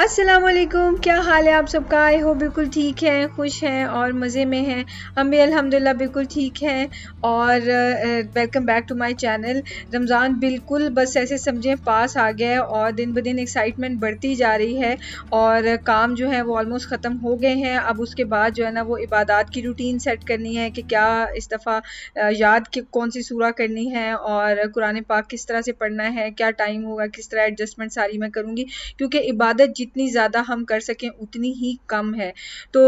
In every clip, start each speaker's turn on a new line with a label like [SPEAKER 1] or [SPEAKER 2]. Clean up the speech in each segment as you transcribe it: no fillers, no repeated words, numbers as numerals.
[SPEAKER 1] अस्सलाम वालेकुम, क्या हाल है आप सबका। आई हो बिल्कुल ठीक है, खुश हैं और मज़े में हैं। हम भी अल्हम्दुलिल्लाह बिल्कुल ठीक हैं। और welcome back to my channel. Ramzan बिल्कुल बस ऐसे समझें पास आ गया है और दिन ब दिन एक्साइटमेंट बढ़ती जा रही है और काम जो है वो ऑलमोस्ट ख़त्म हो गए हैं। अब उसके बाद जो है ना वो इबादत की रूटीन सेट करनी है कि क्या इस दफ़ा याद कि कौन सी सूरा करनी है और कुरान पाक किस तरह से पढ़ना है, क्या टाइम होगा, किस तरह एडजस्टमेंट सारी मैं करूँगी, क्योंकि इबादत जितनी ज़्यादा हम कर सकें उतनी ही कम है। तो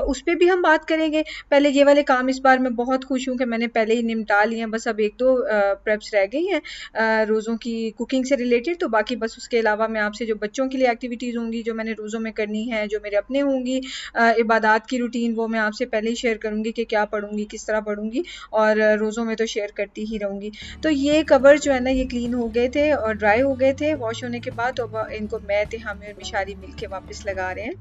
[SPEAKER 1] उस पे भी हम बात करेंगे। पहले ये वाले काम इस बार मैं बहुत खुश हूँ कि मैंने पहले ही निपटा लिए हैं। बस अब 1-2 प्रेप्स रह गई हैं रोज़ों की कुकिंग से रिलेटेड। तो बाकी बस उसके अलावा मैं आपसे जो बच्चों के लिए एक्टिविटीज़ होंगी, जो मैंने रोज़ों में करनी है, जो मेरे अपने होंगी इबादत की रूटीन, वो मैं आपसे पहले ही शेयर करूँगी कि क्या पढ़ूँगी, किस तरह पढ़ूँगी और रोज़ों में तो शेयर करती ही रहूँगी। तो ये कवर जो है ना ये क्लीन हो गए थे और ड्राई हो गए थे वॉश होने के बाद। तो अब इनको मैं, तिहामी और मिशारी मिलके वापस लगा रहे हैं।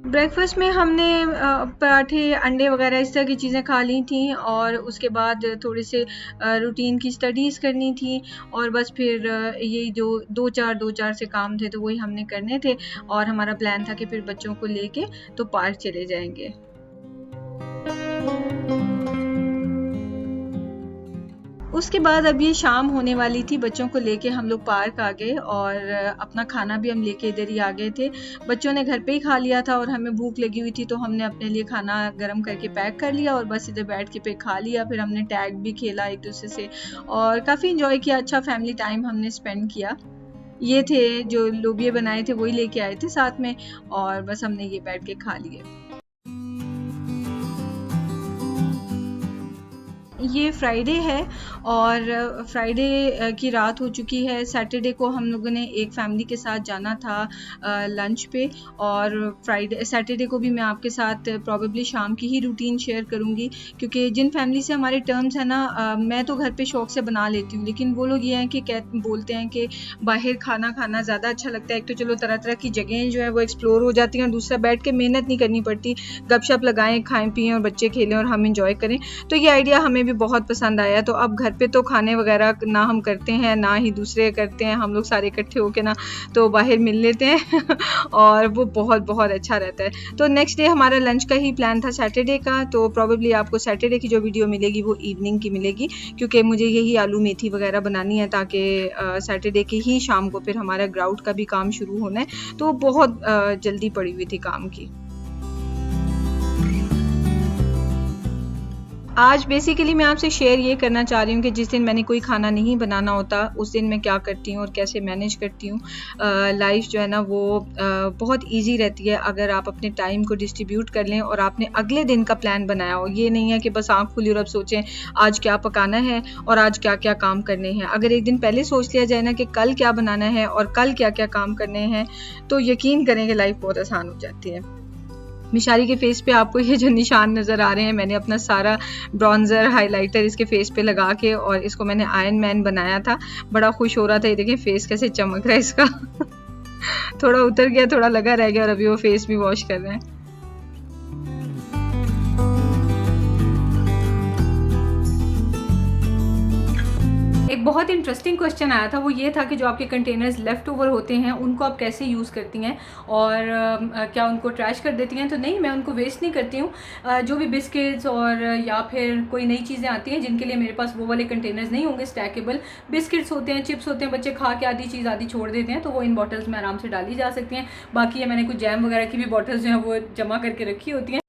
[SPEAKER 1] ब्रेकफास्ट में हमने पराठे, अंडे वगैरह इस तरह की चीज़ें खा ली थी और उसके बाद थोड़े से रूटीन की स्टडीज़ करनी थी और बस फिर यही जो 2-4 से काम थे तो वही हमने करने थे। और हमारा प्लान था कि फिर बच्चों को लेके तो पार्क चले जाएंगे। उसके बाद अब ये शाम होने वाली थी, बच्चों को लेके हम लोग पार्क आ गए और अपना खाना भी हम लेके इधर ही आ गए थे। बच्चों ने घर पे ही खा लिया था और हमें भूख लगी हुई थी तो हमने अपने लिए खाना गरम करके पैक कर लिया और बस इधर बैठ के पे खा लिया। फिर हमने टैग भी खेला एक दूसरे से और काफ़ी इंजॉय किया। अच्छा फैमिली टाइम हमने स्पेंड किया। ये थे जो लोबिये बनाए थे वही लेके आए थे साथ में और बस हमने ये बैठ के खा लिए। ये फ्राइडे है और फ्राइडे की रात हो चुकी है। सैटरडे को हम लोगों ने एक फैमिली के साथ जाना था लंच पे और सैटरडे को भी मैं आपके साथ प्रॉबेबली शाम की ही रूटीन शेयर करूँगी, क्योंकि जिन फैमिली से हमारे टर्म्स हैं ना मैं तो घर पे शौक से बना लेती हूँ, लेकिन वो लोग ये हैं कि बोलते हैं कि बाहर खाना खाना ज़्यादा अच्छा लगता है। एक तो चलो तरह तरह की जगहें जो है वो एक्सप्लोर हो जाती हैं और दूसरा बैठ के मेहनत नहीं करनी पड़ती, गपशप लगाएं, खाएं पिएं और बच्चे खेलें और हम इंजॉय करें। तो ये आइडिया हमें भी बहुत पसंद आया। तो अब घर पे तो खाने वगैरह ना हम करते हैं ना ही दूसरे करते हैं, हम लोग सारे इकट्ठे होके ना तो बाहर मिल लेते हैं और वो बहुत बहुत अच्छा रहता है। तो नेक्स्ट डे हमारा लंच का ही प्लान था सैटरडे का, तो प्रॉबेबली आपको सैटरडे की जो वीडियो मिलेगी वो इवनिंग की मिलेगी, क्योंकि मुझे यही आलू मेथी वगैरह बनानी है ताकि सैटरडे की ही शाम को फिर हमारा ग्राउट का भी काम शुरू होना है। तो बहुत जल्दी पड़ी हुई थी काम की। आज बेसिकली मैं आपसे शेयर ये करना चाह रही हूँ कि जिस दिन मैंने कोई खाना नहीं बनाना होता उस दिन मैं क्या करती हूँ और कैसे मैनेज करती हूँ। लाइफ जो है ना वो बहुत इजी रहती है अगर आप अपने टाइम को डिस्ट्रीब्यूट कर लें और आपने अगले दिन का प्लान बनाया हो। ये नहीं है कि बस आँख खुली और अब सोचें आज क्या पकाना है और आज क्या क्या काम करने हैं। अगर एक दिन पहले सोच लिया जाए ना कि कल क्या बनाना है और कल क्या क्या काम करने हैं, तो यकीन करें कि लाइफ बहुत आसान हो जाती है। मिशारी के फेस पे आपको ये जो निशान नज़र आ रहे हैं, मैंने अपना सारा ब्रॉन्ज़र हाइलाइटर इसके फेस पे लगा के और इसको मैंने आयरन मैन बनाया था। बड़ा खुश हो रहा था। ये देखें फेस कैसे चमक रहा है इसका थोड़ा उतर गया, थोड़ा लगा रह गया और अभी वो फेस भी वॉश कर रहे हैं। एक बहुत इंटरेस्टिंग क्वेश्चन आया था, वो ये था कि जो आपके कंटेनर्स लेफ़्ट ओवर होते हैं उनको आप कैसे यूज़ करती हैं और क्या उनको ट्रैश कर देती हैं। तो नहीं, मैं उनको वेस्ट नहीं करती हूँ। जो भी बिस्किट्स और या फिर कोई नई चीज़ें आती हैं जिनके लिए मेरे पास वो वाले कंटेनर्स नहीं होंगे स्टैकेबल, बिस्किट्स होते हैं, चिप्स होते हैं, बच्चे खा के आधी चीज़ आधी छोड़ देते हैं, तो वो इन बॉटल्स में आराम से डाली जा सकती हैं। बाकी ये मैंने कुछ जैम वगैरह की भी बॉटल्स जो हैं वो जमा करके रखी होती हैं।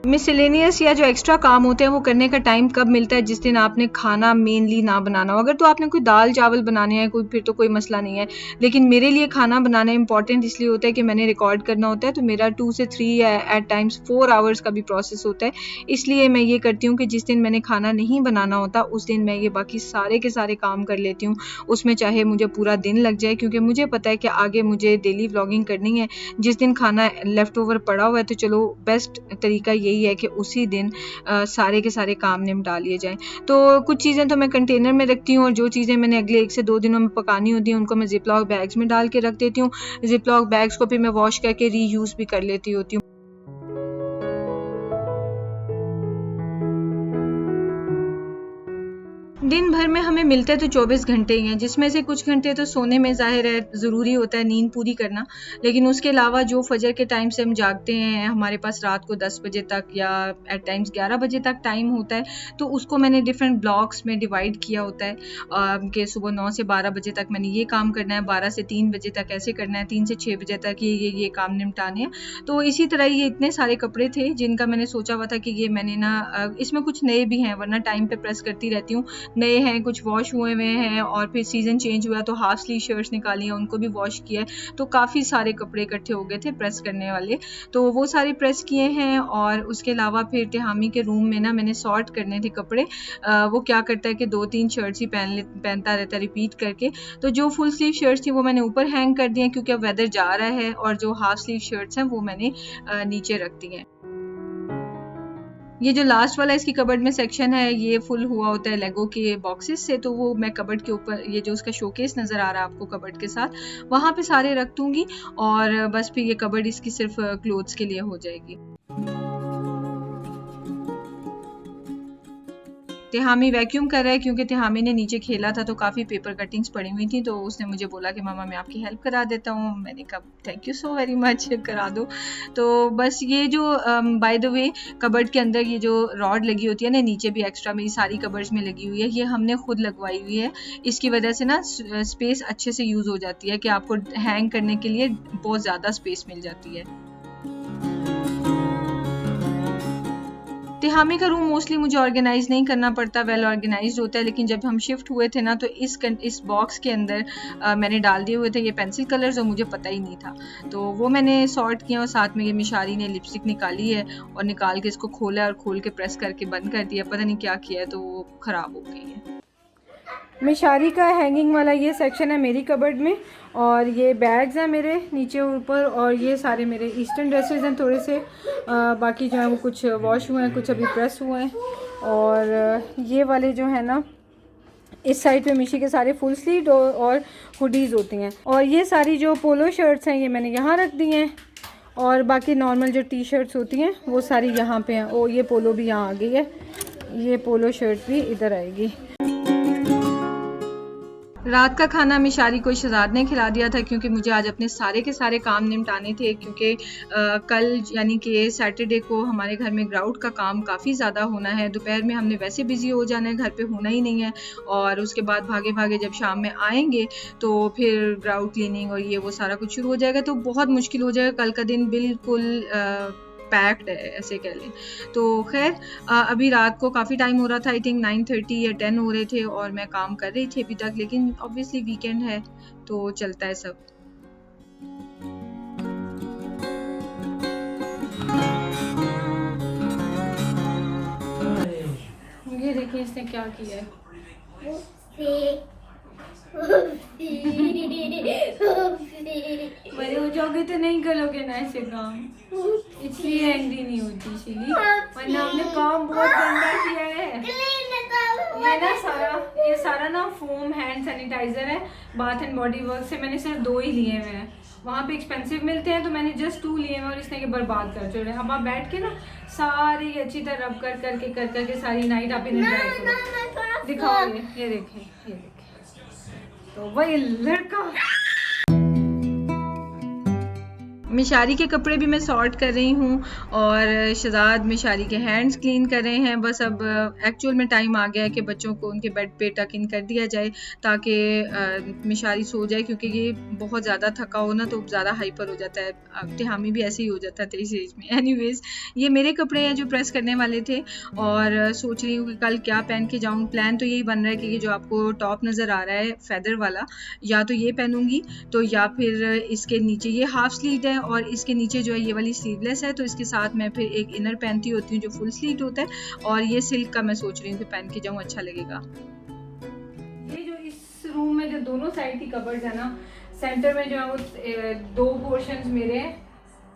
[SPEAKER 1] मिसलेनियस या जो एक्स्ट्रा काम होते हैं वो करने का टाइम कब मिलता है? जिस दिन आपने खाना मेनली ना बनाना हो। अगर तो आपने कोई दाल चावल बनाने हैं कोई, फिर तो कोई मसला नहीं है, लेकिन मेरे लिए खाना बनाना इंपॉर्टेंट इसलिए होता है कि मैंने रिकॉर्ड करना होता है, तो मेरा 2 से 3 या एट टाइम्स 4 आवर्स का भी प्रोसेस होता है। इसलिए मैं ये करती हूँ कि जिस दिन मैंने खाना नहीं बनाना होता उस दिन मैं ये बाकी सारे के सारे काम कर लेती हूँ, उसमें चाहे मुझे पूरा दिन लग जाए, क्योंकि मुझे पता है कि आगे मुझे डेली व्लॉगिंग करनी है। जिस दिन खाना लेफ्ट ओवर पड़ा हुआ है तो चलो बेस्ट तरीका यही है कि उसी दिन सारे के सारे काम निपटा लिए जाएं। तो कुछ चीज़ें तो मैं कंटेनर में रखती हूँ और जो चीज़ें मैंने अगले 1 से 2 दिनों में पकानी होती हैं उनको मैं जिपलॉक बैग्स में डाल के रख देती हूँ। जिपलॉक बैग्स को भी मैं वॉश करके रीयूज़ भी कर लेती होती हूँ। दिन भर में हमें मिलते तो 24 घंटे ही हैं, जिसमें से कुछ घंटे तो सोने में ज़ाहिर है ज़रूरी होता है नींद पूरी करना, लेकिन उसके अलावा जो फजर के टाइम से हम जागते हैं, हमारे पास रात को 10 बजे तक या एट टाइम्स 11 बजे तक टाइम होता है, तो उसको मैंने डिफरेंट ब्लॉक्स में डिवाइड किया होता है कि सुबह 9 से 12 बजे तक मैंने ये काम करना है, 12 से 3 बजे तक ऐसे करना है, 3 से 6 बजे तक ये काम निपटाने हैं। तो इसी तरह ये इतने सारे कपड़े थे जिनका मैंने सोचा हुआ था कि ये मैंने ना इसमें कुछ नए भी हैं, वरना टाइम पे प्रेस करती रहती हूँ, नए हैं, कुछ वॉश हुए हुए हैं, और फिर सीज़न चेंज हुआ तो हाफ स्लीव शर्ट्स निकाली हैं, उनको भी वॉश किया है, तो काफ़ी सारे कपड़े इकट्ठे हो गए थे प्रेस करने वाले, तो वो सारे प्रेस किए हैं। और उसके अलावा फिर तिहामी के रूम में ना मैंने सॉर्ट करने थे कपड़े। वो क्या करता है कि 2-3 शर्ट्स ही पहनता रहता है रिपीट करके, तो जो फुल स्लीव शर्ट्स थी वो मैंने ऊपर हैंग कर दी हैं क्योंकि अब वेदर जा रहा है, और जो हाफ स्लीव शर्ट्स हैं वो मैंने नीचे रख दी हैं। ये जो लास्ट वाला इसकी कबर्ड में सेक्शन है, ये फुल हुआ होता है लेगो के बॉक्सेस से, तो वो मैं कबर्ड के ऊपर, ये जो उसका शोकेस नज़र आ रहा है आपको कबर्ड के साथ, वहाँ पे सारे रख दूँगी, और बस फिर ये कबर्ड इसकी सिर्फ क्लोथ्स के लिए हो जाएगी। तिहामी वैक्यूम कर रहा है क्योंकि तिहामी ने नीचे खेला था तो काफ़ी पेपर कटिंग्स पड़ी हुई थी, तो उसने मुझे बोला कि मामा मैं आपकी हेल्प करा देता हूँ। मैंने कहा thank you so very much, करा दो। तो बस ये जो बाय द वे कबर्ड के अंदर ये जो रॉड लगी होती है ना, नीचे भी एक्स्ट्रा मेरी सारी कबर्ड्स में लगी हुई है, ये हमने खुद लगवाई हुई है। इसकी वजह से ना स्पेस अच्छे से यूज़ हो जाती है कि आपको हैंग करने के लिए बहुत ज़्यादा स्पेस मिल जाती है। तिहामी का रूम मोस्टली मुझे ऑर्गेनाइज नहीं करना पड़ता, वेल ऑर्गेनाइज्ड होता है, लेकिन जब हम शिफ्ट हुए थे ना तो इस बॉक्स के अंदर मैंने डाल दिए हुए थे ये पेंसिल कलर्स, और मुझे पता ही नहीं था, तो वो मैंने सॉर्ट किया, और साथ में ये मिशारी ने लिपस्टिक निकाली है, और निकाल के इसको खोला और खोल के प्रेस करके बंद कर दिया, पता नहीं क्या किया है, तो वो ख़राब हो गई है। मिशारी का हैंगिंग वाला ये सेक्शन है मेरी कबर्ड में, और ये बैग्स हैं मेरे नीचे ऊपर, और ये सारे मेरे ईस्टर्न ड्रेसेस हैं थोड़े से, बाकी जो है वो कुछ वॉश हुए हैं, कुछ अभी प्रेस हुए हैं, और ये वाले जो है ना इस साइड पे मिशी के सारे फुल स्लीव और हुडीज़ होती हैं, और ये सारी जो पोलो शर्ट्स हैं ये मैंने यहाँ रख दी हैं, और बाकी नॉर्मल जो टी शर्ट्स होती हैं वो सारी यहाँ पे हैं। ओ ये पोलो भी यहाँ आ गई है, ये पोलो शर्ट भी इधर आएगी। रात का खाना मिशारी को शहजाद ने खिला दिया था क्योंकि मुझे आज अपने सारे के सारे काम निपटाने थे, क्योंकि कल यानी कि सैटरडे को हमारे घर में ग्राउट का काम काफ़ी ज़्यादा होना है। दोपहर में हमने वैसे बिज़ी हो जाना है, घर पे होना ही नहीं है, और उसके बाद भागे भागे जब शाम में आएंगे तो फिर ग्राउट क्लीनिंग और ये वो सारा कुछ शुरू हो जाएगा, तो बहुत मुश्किल हो जाएगा। कल का दिन बिल्कुल पैक्ड है ऐसे कह लें। तो खैर अभी रात को काफ़ी टाइम हो रहा था, आई थिंक 9:30 या 10 हो रहे थे, और मैं काम कर रही थी अभी तक, लेकिन ऑब्वियसली वीकेंड है तो चलता है सब। ये देखिए इसने क्या किया है। बड़े हो जाओगे तो नहीं करोगे ना ऐसे काम, इसलिए एंग्री नहीं होती शिली, वरना हमने काम बहुत गंदा किया है। ये सारा ना फोम हैंड सैनिटाइजर है बाथ एंड बॉडी वर्क से, मैंने सिर्फ 2 ही लिए हुए हैं, वहाँ पे एक्सपेंसिव मिलते हैं तो मैंने जस्ट 2 लिए हुए, और इसने के बर्बाद कर छोड़े। अब आप बैठ के ना सारी अच्छी तरह रब कर करके सारी नाइट आप इन्हें ट्राई करो। दिखाओ ये देखें, तो वही लड़का। मिशारी के कपड़े भी मैं सॉर्ट कर रही हूँ, और शहजाद मिशारी के हैंड्स क्लीन कर रहे हैं। बस अब एक्चुअल में टाइम आ गया है कि बच्चों को उनके बेड पे टक इन कर दिया जाए ताकि मिशारी सो जाए, क्योंकि ये बहुत ज़्यादा थका हो ना तो ज़्यादा हाइपर हो जाता है। तिहामी भी ऐसे ही हो जाता है इस एज में। एनीवेज ये मेरे कपड़े हैं जो प्रेस करने वाले थे, और सोच रही हूँ कि कल क्या पहन के जाऊँ। प्लान तो यही बन रहा है कि ये जो आपको टॉप नज़र आ रहा है फैदर वाला, या तो ये पहनूंगी, तो या फिर इसके नीचे ये हाफ स्लीव है और इसके नीचे जो है ये वाली स्लीवलेस है, तो इसके साथ मैं फिर एक इनर पहनती होती हूँ जो फुल स्लीव होता है, और ये सिल्क का मैं सोच रही हूँ कि पहन के जाऊँ, अच्छा लगेगा। ये जो इस रूम में जो दोनों साइड की कबर्ड्स है ना, सेंटर में जो है वो 2 पोर्शंस मेरे हैं,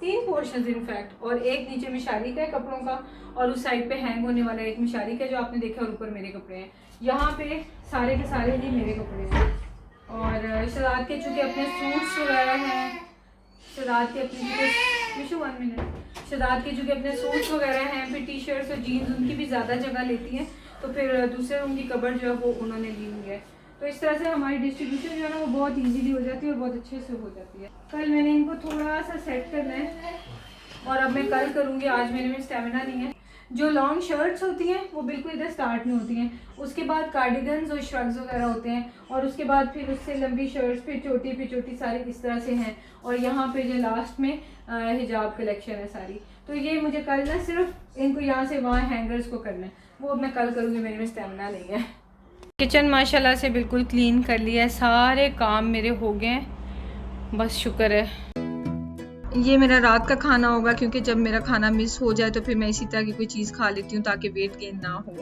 [SPEAKER 1] 3 पोर्शंस इनफैक्ट, और एक नीचे मिशारी का है कपड़ों का, और उस साइड पे हैंग होने वाला एक मिशारी का जो आपने देखा, और ऊपर मेरे कपड़े हैं। यहाँ पे सारे के सारे ही मेरे कपड़े हैं, और शहजाद के चूँकि अपने सूट्स वगैरह हैं, शहजाद के चूँकि अपने सूट्स वगैरह हैं, फिर टी शर्ट्स और जीन्स उनकी भी ज़्यादा जगह लेती हैं, तो फिर दूसरे रूम की कबर्ड जो है वो उन्होंने ली हुई है। तो इस तरह से हमारी डिस्ट्रीब्यूशन जो है ना वो बहुत ईजीली हो जाती है और बहुत अच्छे से हो जाती है। कल मैंने इनको थोड़ा सा सेट करना है और अब मैं कल करूँगी, आज मेरे में स्टेमिना नहीं है। जो लॉन्ग शर्ट्स होती हैं वो बिल्कुल इधर स्टार्ट में होती हैं, उसके बाद कार्डिगन्स और श्रग्स वगैरह होते हैं, और उसके बाद फिर उससे लंबी शर्ट्स फिर छोटी सारी इस तरह से हैं, और यहाँ पे जो लास्ट में हिजाब कलेक्शन है सारी। तो ये मुझे कल ना सिर्फ इनको यहाँ से वहाँ हैंगर्स को करना है, वो अब मैं कल करूँगी, मेरे में स्टेमिना नहीं है। किचन माशाल्लाह से बिल्कुल क्लीन कर लिया है, सारे काम मेरे हो गए हैं, बस शुक्र है। ये मेरा रात का खाना होगा, क्योंकि जब मेरा खाना मिस हो जाए तो फिर मैं इसी तरह की कोई चीज़ खा लेती हूँ ताकि वेट गेन ना हो।